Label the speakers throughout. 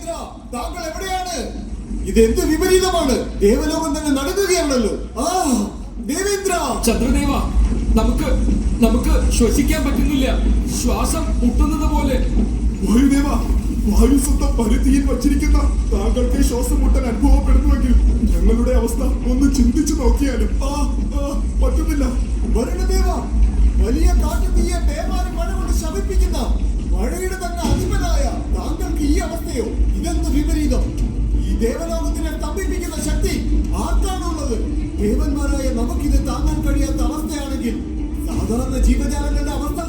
Speaker 1: ദേവേന്ദ്ര, താങ്കൾ എവിടെയാണ്? ഇതെന്ത് വിപരീതമാണ്? ദേവലോകം തന്നെ നടക്കുകയാണല്ലോ. ദേവേന്ദ്ര!
Speaker 2: ചന്ദ്രദേവ, നമുക്ക് ശ്വസിക്കാൻ പറ്റുന്നില്ല. ശ്വാസം മുട്ടുന്നത് പോലെ.
Speaker 3: വായുദേവ, വായു സ്വന്തം പരിധിയിൽ വച്ചിരിക്കുന്ന താങ്കൾക്ക് ശ്വാസം മുട്ടൽ അനുഭവപ്പെടുന്നുവെങ്കിൽ ഞങ്ങളുടെ അവസ്ഥ ഒന്ന് ചിന്തിച്ചു നോക്കിയാലും. പറ്റുന്നില്ല.
Speaker 1: വരുണദേവ, വലിയ കാറ്റ് തീയ പേമാരി മഴ കൊണ്ട് ശമിപ്പിക്കുന്ന മഴയുടെ തന്നെ അധിപനായ താങ്കൾക്ക് ഈ അവസ്ഥയോ? ഇതെന്ത് വിപരീതം! ഈ ദേവലോകത്തിനെ സ്തംഭിപ്പിക്കുന്ന ശക്തി ആർക്കാണുള്ളത്? ദേവന്മാരായ നമുക്കിത് താങ്ങാൻ കഴിയാത്ത അവസ്ഥയാണെങ്കിൽ സാധാരണ ജീവജാലങ്ങളുടെ അവസ്ഥ?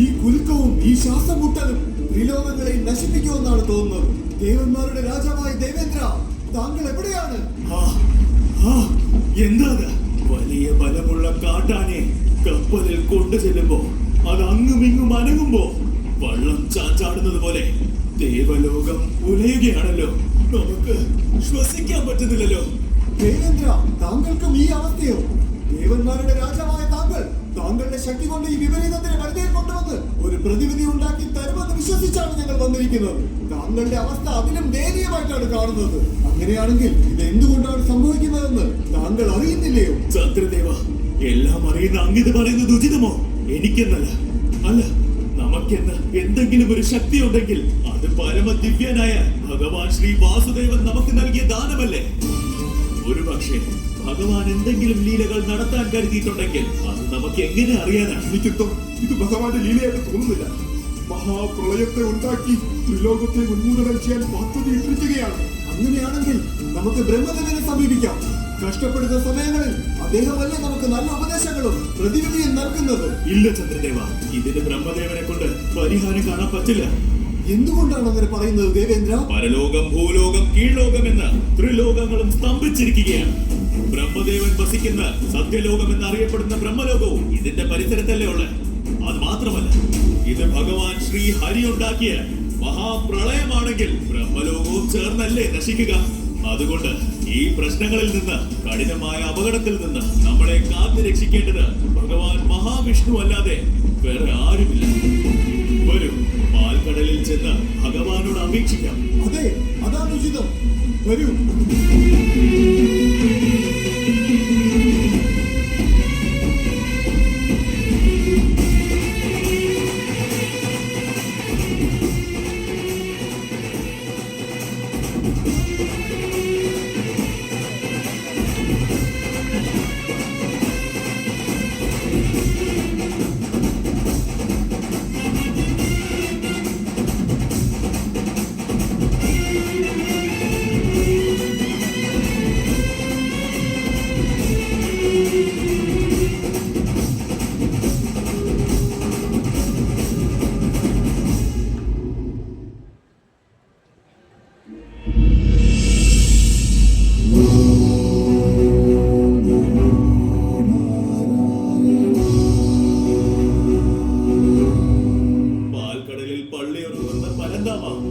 Speaker 1: ഈ കുലുക്കവും ഈ ശ്വാസം മുട്ടലും ത്രിലോകങ്ങളെ നശിപ്പിക്കുമെന്നാണ് തോന്നുന്നത്. ദേവന്മാരുടെ രാജാവായ ദേവേന്ദ്ര, താങ്കൾ എവിടെയാണ്?
Speaker 3: എന്താ വലിയ ബലമുള്ള കാട്ടാനെ കപ്പലിൽ കൊണ്ടുചെല്ലുമ്പോ അത് അങ്ങുമിങ്ങും അനങ്ങുമ്പോ വള്ളം ചാഞ്ചാടുന്നത് പോലെ ദേവലോകം ഉലയുകയാണല്ലോ. നമുക്ക് ശ്വസിക്കാൻ പറ്റുന്നില്ലല്ലോ.
Speaker 1: ദേവേന്ദ്ര, താങ്കൾക്കും ഈ അവസ്ഥയോ? ദേവന്മാരുടെ രാജാവായ താങ്കളുടെ ശക്തി കൊണ്ട് ഈ വിപരീതത്തിന് വെറുതെ കൊണ്ടുവന്ന് ഒരു പ്രതിവിധി ഉണ്ടാക്കി തരുമെന്ന് വിശ്വസിച്ചാണ് ഞങ്ങൾ വന്നിരിക്കുന്നത്. താങ്കളുടെ അവസ്ഥ അതിലും ദയനീയമായിട്ടാണ് കാണുന്നത്. അങ്ങനെയാണെങ്കിൽ ഇത് എന്തുകൊണ്ടാണ് സംഭവിക്കുന്നതെന്ന് താങ്കൾ അറിയുന്നില്ലയോ?
Speaker 3: ചന്ദ്രദേവ, എല്ലാം അറിയുന്ന അങ്ങിത് പറയുന്നത് ഉചിതമോ? എനിക്കെന്നല്ല, അല്ല, നമുക്കെന്ന് എന്തെങ്കിലും ഒരു ശക്തി ഉണ്ടെങ്കിൽ അത് പരമദിവ്യനായ ഭഗവാൻ ശ്രീ വാസുദേവൻ നമുക്ക് നൽകിയ ദാനമല്ലേ? ഒരു പക്ഷേ ഭഗവാൻ എന്തെങ്കിലും ലീലകൾ നടത്താൻ കരുതിയിട്ടുണ്ടെങ്കിൽ അത് നമുക്ക് എങ്ങനെ അറിയാനാണ്?
Speaker 4: എനിക്കെന്തോ ഇത് ഭഗവാന്റെ ലീലയായിട്ട് തോന്നുന്നില്ല. മഹാപ്രളയത്തെ ഉണ്ടാക്കി ത്രിലോകത്തെ ഉന്മൂലനം ചെയ്യാൻ പദ്ധതിയിട്ടിരിക്കുകയാണ്.
Speaker 1: അങ്ങനെയാണെങ്കിൽ നമുക്ക് ബ്രഹ്മദേവനെ സമീപിക്കാം. കഷ്ടപ്പെടുന്ന സമയങ്ങളിൽ അദ്ദേഹമല്ലേ നമുക്ക് നല്ല ഉപദേശങ്ങളും പ്രതിവിധിയും നൽകുന്നത്?
Speaker 3: ഇല്ല ചന്ദ്രദേവ, ഇതിന് ബ്രഹ്മദേവനെ കൊണ്ട് പരിഹാരം കാണാൻ പറ്റില്ല.
Speaker 1: എന്തുകൊണ്ടാണ് അങ്ങനെ പറയുന്നത് ദേവേന്ദ്ര?
Speaker 3: പരലോകം, ഭൂലോകം, കീഴ്ലോകം എന്ന ത്രിലോകങ്ങളും സ്തംഭിച്ചിരിക്കുകയാണ്. ബ്രഹ്മദേവൻ വസിക്കുന്ന സത്യലോകം എന്നറിയപ്പെടുന്ന ബ്രഹ്മലോകവും ഇതിന്റെ പരിസരത്തല്ലേ ഉള്ളത്. അത് മാത്രമല്ല, ഇത് ഭഗവാൻ ശ്രീ ഹരി ഉണ്ടാക്കിയ മഹാപ്രളയമാണെങ്കിൽ ബ്രഹ്മലോകവും ചേർന്നല്ലേ നശിക്കുക. അതുകൊണ്ട് ഈ പ്രശ്നങ്ങളിൽ നിന്ന്, കഠിനമായ അപകടത്തിൽ നിന്ന് നമ്മളെ കാത്തു രക്ഷിക്കേണ്ടത് ഭഗവാൻ മഹാവിഷ്ണു അല്ലാതെ വേറെ ആരുമില്ല. വരൂ, പാൽക്കടലിൽ ചെന്ന് ഭഗവാനോട് അപേക്ഷിക്കാം.
Speaker 1: അതെ, അതാണ് ഉചിതം. വരൂ.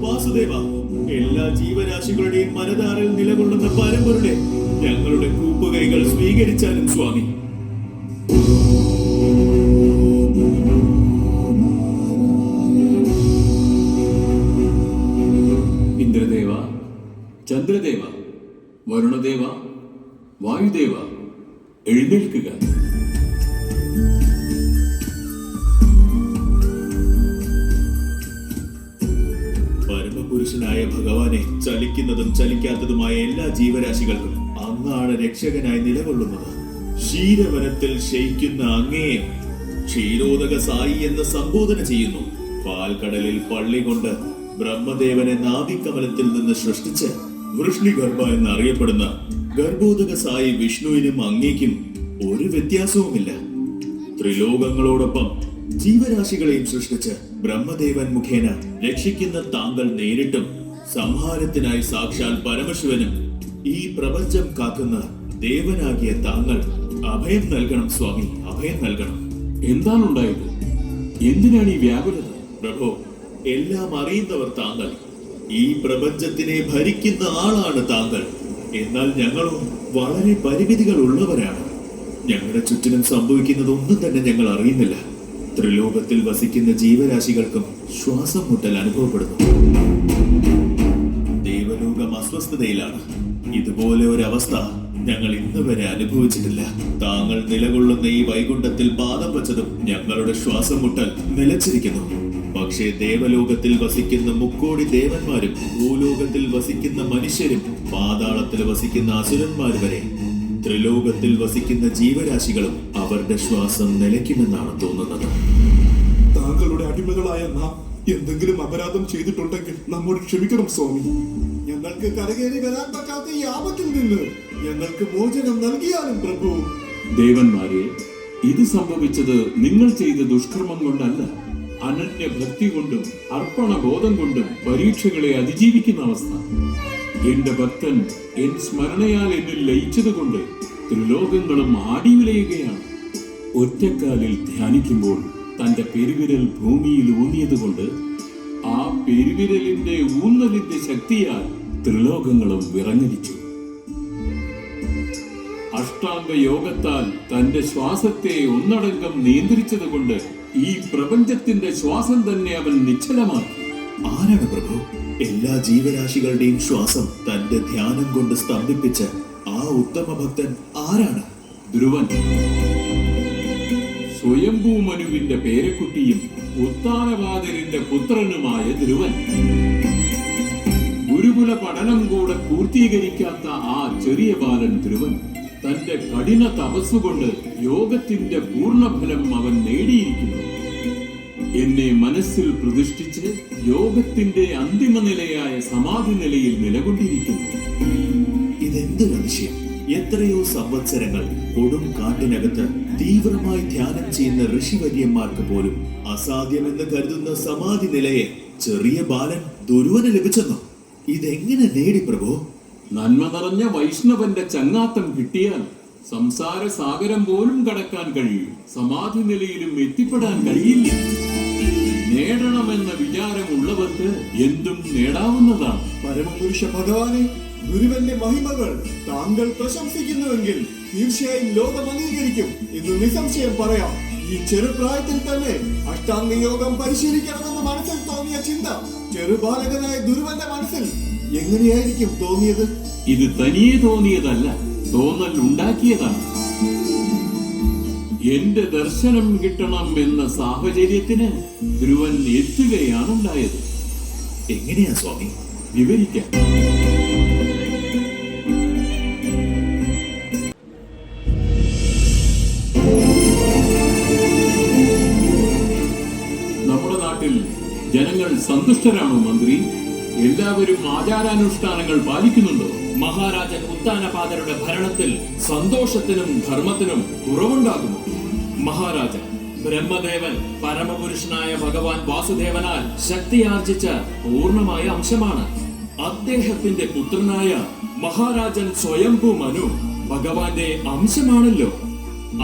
Speaker 3: വാസുദേവ, എല്ലാ ജീവരാശികളുടെയും മനതാറിൽ നിലകൊള്ളുന്ന പരമ്പൊരുളെ ഞങ്ങളുടെ കൂപ്പുകൈകൾ സ്വീകരിച്ചാലും സ്വാമി.
Speaker 2: ഇന്ദ്രദേവ, ചന്ദ്രദേവ, വരുണദേവ, വായുദേവ, എഴുന്നേൽക്കുക.
Speaker 3: പരമപുരുഷനായ ഭഗവാനെ ചലിക്കുന്നതും ചലിക്കാത്തതുമായ എല്ലാ ജീവരാശികൾക്കും അങ്ങാണ് രക്ഷകനായി നിലകൊള്ളുന്നത്. ക്ഷീരവനത്തിൽ ശയിക്കുന്ന അങ്ങയെ ക്ഷീരോദക സായി എന്ന് സംബോധന ചെയ്യുന്നു. പാൽക്കടലിൽ പള്ളി കൊണ്ട് ബ്രഹ്മദേവനെ നാഭികമലത്തിൽ നിന്ന് സൃഷ്ടിച്ച് വൃഷ്ണിഗർഭ എന്നറിയപ്പെടുന്ന ഗർഭോദക സായി വിഷ്ണുവിനും അങ്ങേക്കും ഒരു വ്യത്യാസവുമില്ല. ത്രിലോകങ്ങളോടൊപ്പം ജീവരാശികളെയും സൃഷ്ടിച്ച് ബ്രഹ്മദേവൻ മുഖേന രക്ഷിക്കുന്ന താങ്കൾ നേരിട്ടും സംഹാരത്തിനായി സാക്ഷാൽ പരമശിവനും ഈ പ്രപഞ്ചം കാക്കുന്ന ദേവനാകിയ താങ്കൾ അഭയം നൽകണം സ്വാമി, അഭയം നൽകണം.
Speaker 2: എന്താണ് ഉണ്ടായത്? എന്തിനാണ് ഈ വ്യാകുലത?
Speaker 3: പ്രഭു, എല്ലാം അറിയുന്നവർ താങ്കൾ. ഈ പ്രപഞ്ചത്തിനെ ഭരിക്കുന്ന ആളാണ് താങ്കൾ. എന്നാൽ ഞങ്ങളോ വളരെ പരിമിതികൾ ഉള്ളവരാണ്. ഞങ്ങളുടെ ചുറ്റിനും സംഭവിക്കുന്നത് ഒന്നും തന്നെ ഞങ്ങൾ അറിയുന്നില്ല. ത്രിലോകത്തിൽ വസിക്കുന്ന ജീവരാശികൾക്കും ശ്വാസം മുട്ടൽ അനുഭവപ്പെടുന്നു. അസ്വസ്ഥതയിലാണ്. ഇതുപോലെ ഒരവസ്ഥ ഞങ്ങൾ ഇന്ന് വരെ അനുഭവിച്ചിട്ടില്ല. താങ്കൾ നിലകൊള്ളുന്ന ഈ വൈകുണ്ഠത്തിൽ പാദം വച്ചതും ഞങ്ങളുടെ ശ്വാസം മുട്ടൽ നിലച്ചിരിക്കുന്നു. പക്ഷേ ദേവലോകത്തിൽ വസിക്കുന്ന മുക്കോടി ദേവന്മാരും ഭൂലോകത്തിൽ വസിക്കുന്ന മനുഷ്യരും പാതാളത്തിൽ വസിക്കുന്ന അസുരന്മാർ വരെ ത്രിലോകത്തിൽ വസിക്കുന്ന ജീവരാശികളും അവരുടെ ശ്വാസം നിലയ്ക്കുമെന്നാണ് തോന്നുന്നത്.
Speaker 4: താങ്കളുടെ അടിമകളായ നാം എന്തെങ്കിലും അപരാധം ചെയ്തിട്ടുണ്ടെങ്കിൽ നമ്മോട് ക്ഷമിക്കണം സ്വാമി.
Speaker 1: ഞങ്ങൾക്ക് കരകയറി വരാൻ പറ്റാത്ത ഈ ആപത്തിൽ നിന്ന് ഞങ്ങൾക്ക് മോചനം നൽകിയാലും പ്രഭു.
Speaker 2: ദേവന്മാരെ, ഇത് സംഭവിച്ചത് നിങ്ങൾ ചെയ്ത ദുഷ്കർമ്മം കൊണ്ടല്ല, അനന്യ ഭക്തി കൊണ്ടും അർപ്പണബോധം കൊണ്ടും പരീക്ഷകളെ അതിജീവിക്കുന്ന അവസ്ഥ. എന്റെ ഭക്തൻ എൻ സ്മരണയാൽ എന്നിൽ ലയിച്ചതുകൊണ്ട് ത്രിലോകങ്ങളും ആടിയുലയുകയാണ്. ഒറ്റക്കാലിൽ ധ്യാനിക്കുമ്പോൾ തന്റെ പെരുവിരൽ ഭൂമിയിൽ ഊന്നിയതുകൊണ്ട് ആ പെരുവിരലിന്റെ ഊന്നലിന്റെ ശക്തിയാൽ ത്രിലോകങ്ങളും വിറങ്ങലിച്ചു. അഷ്ടാംഗ യോഗത്താൽ തന്റെ ശ്വാസത്തെ ഒന്നടങ്കം നിയന്ത്രിച്ചതുകൊണ്ട് ഈ പ്രപഞ്ചത്തിന്റെ ശ്വാസം തന്നെ അവൻ നിശ്ചലമാക്കി.
Speaker 3: ആരാണ് പ്രഭു എല്ലാ ജീവരാശികളുടെയും ശ്വാസം തന്റെ ധ്യാനം കൊണ്ട് സ്തംഭിപ്പിച്ച ആ ഉത്തമ ഭക്തൻ ആരാണ്?
Speaker 2: ധ്രുവൻ, സ്വയംഭൂ മനുവിന്റെ പേരക്കുട്ടിയും ഉത്താനപാദരിന്റെ പുത്രനുമായ ധ്രുവൻ. ഗുരുകുല പഠനം കൂടെ പൂർത്തീകരിക്കാത്ത ആ ചെറിയ ബാലൻ ധ്രുവൻ തന്റെ കഠിന തപസ്സുകൊണ്ട് യോഗത്തിന്റെ പൂർണ്ണഫലം അവൻ നേടിയിരിക്കുന്നു. എന്നെ മനസ്സിൽ പ്രതിഷ്ഠിച്ച് യോഗത്തിന്റെ അന്തിമ നിലയായ സമാധി നിലയിൽ നിലകൊണ്ടിരിക്കുന്നു.
Speaker 3: ഇതെന്തൊരു അതിശയം! എത്രയോ സംവത്സരങ്ങൾ കൊടും കാട്ടിനകത്ത് തീവ്രമായി ധ്യാനം ചെയ്യുന്ന ഋഷിവര്യന്മാർക്ക് പോലും അസാധ്യമെന്ന് കരുതുന്ന സമാധി നിലയെ ചെറിയ ബാലൻ ധ്രുവന് ലഭിച്ചെന്നോ? ഇതെങ്ങനെ നേടി പ്രഭു?
Speaker 2: നന്മ നിറഞ്ഞ വൈഷ്ണവന്റെ ചങ്ങാത്തം കിട്ടിയാൽ സംസാര സാഗരം പോലും കടക്കാൻ കഴിയും. സമാധി നിലയിലും എത്തിപ്പെടാൻ കഴിയില്ല. നേടണമെന്ന വിചാരമുള്ളവർക്ക് എന്തും നേടാവുന്നതാണ്.
Speaker 1: പരമപുരുഷ ഭഗവാനെ, ഗുരുവന്റെ മഹിമകൾ താങ്കൾ പ്രശംസിക്കുന്നുവെങ്കിൽ തീർച്ചയായും ലോകം അംഗീകരിക്കും എന്ന് നിസ്സംശയം പറയാം. ഈ ചെറുപ്രായത്തിൽ തന്നെ അഷ്ടാംഗ യോഗം പരിശീലിക്കണമെന്ന് മനസ്സിൽ തോന്നിയ ചിന്ത ചെറുബാലകനായ ഗുരുവന്റെ മനസ്സിൽ എങ്ങനെയായിരിക്കും തോന്നിയത്?
Speaker 2: ഇത് തനിയെ തോന്നിയതല്ല, തോന്നൽ ഉണ്ടാക്കിയതാണ്. എന്റെ ദർശനം കിട്ടണം എന്ന സാഹചര്യത്തിന് ധ്രുവൻ എത്തുകയാണുണ്ടായത്.
Speaker 3: എങ്ങനെയാ സ്വാമി?
Speaker 2: വിവരിക്കാം. നമ്മുടെ നാട്ടിൽ ജനങ്ങൾ സന്തുഷ്ടരാണോ മന്ത്രി? എല്ലാവരും ആചാരാനുഷ്ഠാനങ്ങൾ പാലിക്കുന്നുണ്ടോ?
Speaker 5: മഹാരാജൻ ഉത്താനപാദരുടെ ഭരണത്തിൽ സന്തോഷത്തിനും ധർമ്മത്തിനും കുറവുണ്ടാകുന്നു. മഹാരാജൻ, ബ്രഹ്മദേവൻ പരമപുരുഷനായ ഭഗവാൻ വാസുദേവനാൽ ശക്തിയാർജിച്ച പൂർണ്ണമായ അംശമാണ്. അദ്ദേഹത്തിന്റെ പുത്രനായ മഹാരാജൻ സ്വയംഭൂ മനു ഭഗവാന്റെ അംശമാണല്ലോ.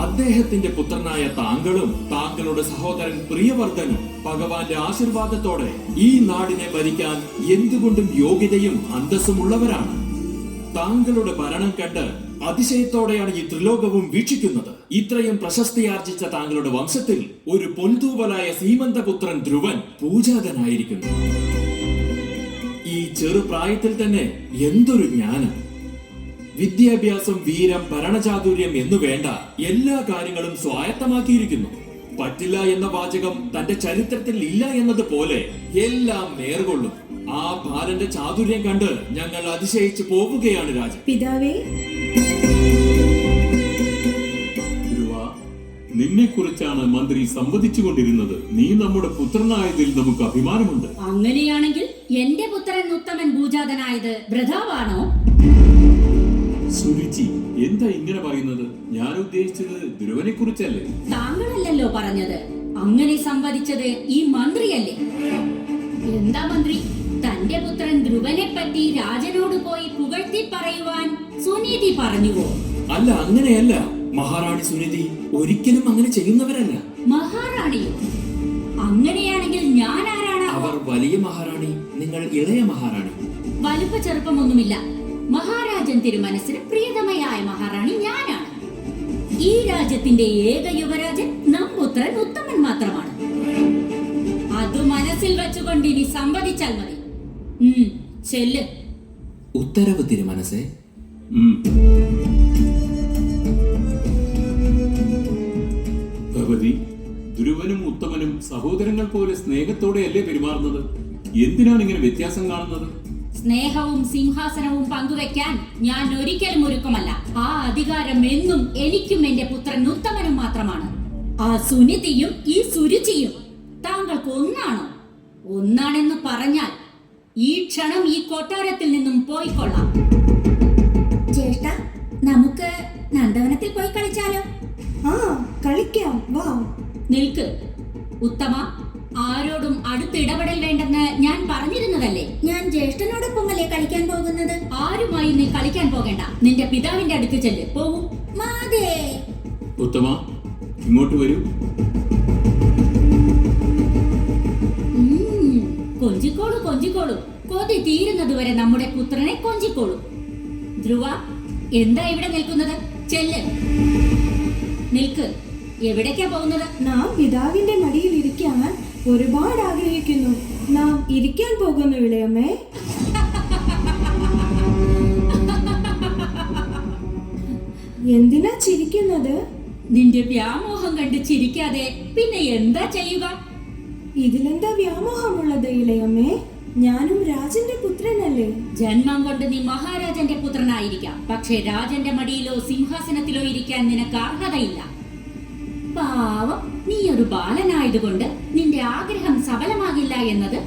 Speaker 5: അദ്ദേഹത്തിന്റെ പുത്രനായ താങ്കളും താങ്കളുടെ സഹോദരൻ പ്രിയവർദ്ധനും ഭഗവാന്റെ ആശീർവാദത്തോടെ ഈ നാടിനെ ഭരിക്കാൻ എന്തുകൊണ്ടും യോഗ്യതയും അന്തസ്സുമുള്ളവരാണ്. താങ്കളുടെ ഭരണം കണ്ട് അതിശയത്തോടെയാണ് ഈ ത്രിലോകവും വീക്ഷിക്കുന്നത്. ഇത്രയും പ്രശസ്തിയാർജിച്ച താങ്കളുടെ വംശത്തിൽ ഒരു പൊൻതൂവലായ സീമന്തപുത്രൻ ധ്രുവൻ പൂജാതനായിരിക്കുന്നു. ഈ ചെറുപ്രായത്തിൽ തന്നെ എന്തൊരു ജ്ഞാനം! വിദ്യാഭ്യാസം, വീരം, ഭരണചാതുര്യം എന്നു വേണ്ട എല്ലാ കാര്യങ്ങളും സ്വായത്തമാക്കിയിരിക്കുന്നു. പറ്റില്ല എന്ന വാചകം തന്റെ ചരിത്രത്തിൽ ഇല്ല എന്നതുപോലെ എല്ലാം നേർകൊള്ളും. ആ ബാലന്റെ ചാതുര്യം കണ്ട് ഞങ്ങൾ അതിശയിച്ചു പോവുകയാണ് രാജൻ.
Speaker 6: പിതാവേ,
Speaker 2: ധ്രുവ, നിന്നെ കുറിച്ചാണ് മന്ത്രി സംവദിച്ചുകൊണ്ടിരുന്നത്. നീ നമ്മുടെ പുത്രനായതിൽ നമുക്ക് അഭിമാനമുണ്ട്.
Speaker 6: അങ്ങനെയാണെങ്കിൽ എന്റെ പുത്രൻ ഉത്തമൻ ഭൂജാതനായത് വൃഥാവാണോ?
Speaker 2: സുരുചി, എന്താ ഇങ്ങനെ പറയുന്നത്? ഞാൻ ഉദ്ദേശിച്ചത് ധ്രുവനെ കുറിച്ചല്ലേ?
Speaker 6: താങ്കളല്ലല്ലോ പറഞ്ഞത്. അങ്ങനെ സംവദിച്ചത് ഈ മന്ത്രിയല്ലേ? എന്താ മന്ത്രി, തന്റെ പുത്രൻ ധ്രുവനെ പറ്റി രാജനോട് പോയി പുകഴ്ത്തി പറയുവാൻ സുനീതി പറഞ്ഞുവോ?
Speaker 5: അല്ല, അങ്ങനെയല്ല. മഹാറാണി സുനിധി ഒരിക്കലും അങ്ങനെ ചെയ്യുന്നവരല്ല.
Speaker 6: മഹാറാണിയോ? അങ്ങനെയാണെങ്കിൽ ഞാൻ ആരാണ്?
Speaker 5: അവർ വലിയ മഹാറാണി, നിങ്ങൾ ഇളയ മഹാറാണി.
Speaker 6: വലുപ്പ ചെറുപ്പമൊന്നുമില്ല. മഹാരാജൻ തിരുമനസ്സിന് പ്രിയതമയായ മഹാറാണി ഞാനാണ്. ഈ രാജ്യത്തിന്റെ ഏക യുവരാജൻ നമ്പുത്രൻ ഉത്തമൻ മാത്രമാണ്. അത് മനസ്സിൽ വെച്ചുകൊണ്ട് ഇനി സംവദിച്ചാൽ മതി. ചെല്ല്.
Speaker 5: ഉത്തരവ് തിരുമനസേ.
Speaker 2: ഉം. ഭഗവതി, ധ്രുവനും ഉത്തമനും സഹോദരങ്ങൾ പോലെ സ്നേഹത്തോടെയല്ലേ പെരുമാറുന്നത്? എന്തിനാണ് ഇങ്ങനെ വ്യത്യാസം കാണുന്നത്?
Speaker 6: സ്നേഹവും സിംഹാസനവും പങ്കുവെക്കാൻ ഞാൻ ഒരിക്കലും ഒരുക്കമല്ല. ആ അധികാരം എന്നും എനിക്കും എന്റെ പുത്രൻ ഉത്തമനും മാത്രമാണ്. ആ സുനിതിയും ഈ സുരുചിയും താങ്കൾക്ക് ഒന്നാണോ? ഒന്നാണെന്ന് പറഞ്ഞാൽ ഈ ക്ഷണം ഈ കൊട്ടാരത്തിൽ നിന്നും പോയിക്കൊള്ളാം.
Speaker 7: ജ്യേഷ്ഠ, നമുക്ക് നന്ദവനത്തിൽ പോയി കളിച്ചാലോ?
Speaker 8: ആ, കളിക്കാം, വാ.
Speaker 6: നിൽക്ക് ഉത്തമ, ആരോടും അടുത്ത് ഇടപെടൽ വേണ്ടെന്ന് ഞാൻ പറഞ്ഞിരുന്നതല്ലേ?
Speaker 7: ഞാൻ ജ്യേഷ്ഠനോടൊപ്പമല്ലേ കളിക്കാൻ പോകുന്നത്?
Speaker 6: ആരുമായി നീ കളിക്കാൻ പോകണ്ട. നിന്റെ പിതാവിന്റെ അടുത്ത് ചെല്ല്. പോകൂ.
Speaker 7: മാതേ,
Speaker 2: ഉത്തമ, ഇങ്ങോട്ട് വരൂ.
Speaker 6: കൊഞ്ചിക്കോളൂ, കൊഞ്ചിക്കോളൂ. കൊതി തീരുന്നത് വരെ നമ്മുടെ പുത്രനെ കൊഞ്ചിക്കോളൂ. ധ്രുവ, എന്താ ഇവിടെ നിൽക്കുന്നത്? ചെല്ല്. നിൽക്ക്. എവിടേക്കാ പോകുന്നത്?
Speaker 8: നാം പിതാവിന്റെ മടിയിൽ ഇരിക്കാൻ ഒരുപാട് ആഗ്രഹിക്കുന്നു. നാം ഇരിക്കാൻ പോകുന്നു ഇളയമ്മേ. എന്തിനാ ചിരിക്കുന്നത്?
Speaker 6: നിന്റെ വ്യാമോഹം കണ്ട് ചിരിക്കാതെ പിന്നെ എന്താ ചെയ്യുക?
Speaker 8: ഇതിലെന്താ വ്യാമോഹമുള്ളത് ഇളയമ്മേ? ഞാനും രാജന്റെ പുത്രനല്ലേ?
Speaker 6: ജന്മം കൊണ്ട് നീ മഹാരാജന്റെ പുത്രനായിരിക്കാം, പക്ഷേ രാജന്റെ മടിയിലോ സിംഹാസനത്തിലോ ഇരിക്കാൻ നിനക്ക് അർഹതയില്ല. പാവം, നീ ഒരു ബാലനായതുകൊണ്ട് നിന്റെ ആഗ്രഹം സഫലമാകില്ല എന്നത്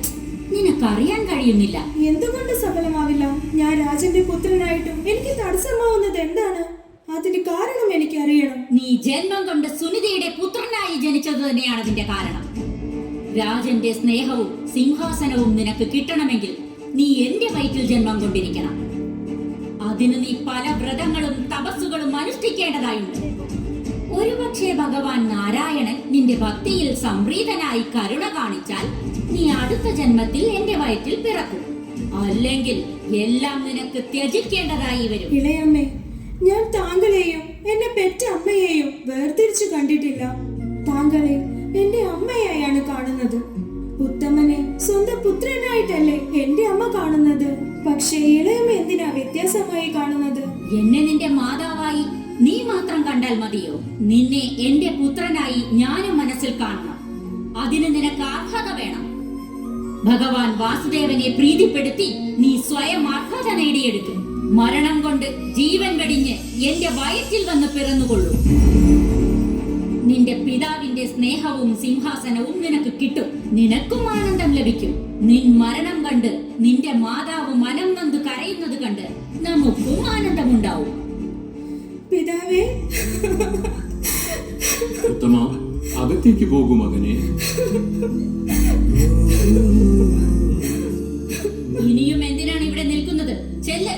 Speaker 6: നിനക്കറിയാൻ കഴിയുന്നില്ല.
Speaker 8: എന്തുകൊണ്ട് സഫലമാവില്ല? ഞാൻ രാജന്റെ പുത്രനായിട്ടും എനിക്ക് തടസ്സമാവുന്നത് എന്താണ്? അതിന് കാരണം എനിക്കറിയണം.
Speaker 6: നീ ജന്മം കൊണ്ട് സുനിതയുടെ പുത്രനായി ജനിച്ചത് തന്നെയാണ് അതിന്റെ കാരണം. രാജന്റെ സ്നേഹവും സിംഹാസനവും നിനക്ക് കിട്ടണമെങ്കിൽ നീ എന്റെ വയറ്റിൽ ജന്മം കൊണ്ടിരിക്കണം. അതിന് നീ പല വ്രതങ്ങളും തപസ്സുകളും അനുഷ്ഠിക്കേണ്ടതായുണ്ട്. ഒരുപക്ഷെ ഭഗവാൻ നാരായണൻ നിന്റെ ഭക്തിയിൽ സംപ്രീതനായി കരുണ കാണിച്ചാൽ നീ അടുത്ത ജന്മത്തിൽ എന്റെ വയറ്റിൽ പിറക്കും. അല്ലെങ്കിൽ എല്ലാം നിനക്ക് ത്യജിക്കേണ്ടതായി വരും.
Speaker 8: ഇളയമ്മേ, ഞാൻ താങ്കളെയും എന്നെ പെറ്റ അമ്മയെയും വേർതിരിച്ചു കണ്ടിട്ടില്ല. താങ്കളെ എന്റെ അമ്മയായാണ് കാണുന്നത്. ഉത്തമനെ സ്വന്തം പുത്രനായിട്ടല്ലേ എന്റെ അമ്മ കാണുന്നത്. പക്ഷേ ഇളയമ്മ എന്തിനാ വ്യത്യാസമായി കാണുന്നത്?
Speaker 6: എന്നെ നിന്റെ മാതാവായി നീ മാത്രം കണ്ടാൽ മതിയോ? നിന്നെ എന്റെ പുത്രനായി ഞാനും മനസ്സിൽ കാണണം. അതിന് നിനക്ക് അർഹത വേണം. ഭഗവാൻ വാസുദേവനെ പ്രീതിപ്പെടുത്തി നീ സ്വയം അർഹത നേടിയെടുക്കും. മരണം കൊണ്ട് ജീവൻ വെടിഞ്ഞ് എന്റെ വയറ്റിൽ വന്ന് പിറന്നുകൊള്ളൂ. നിന്റെ പിതാവിന്റെ സ്നേഹവും സിംഹാസനവും നിനക്ക് കിട്ടും. നിനക്കും ആനന്ദം ലഭിക്കും. നിൻ മരണം കണ്ട് നിന്റെ മാതാവ് മനം നൊന്ത് കരയുന്നത് കണ്ട് നമുക്കും ആനന്ദമുണ്ടാവും.
Speaker 8: പിതാവേ,
Speaker 2: ഉത്തമ, അകത്തേക്ക് പോകൂ മകനെ.
Speaker 6: ഇനിയും എന്തിനാണ് ഇവിടെ നിൽക്കുന്നത്? ചെല്ല്.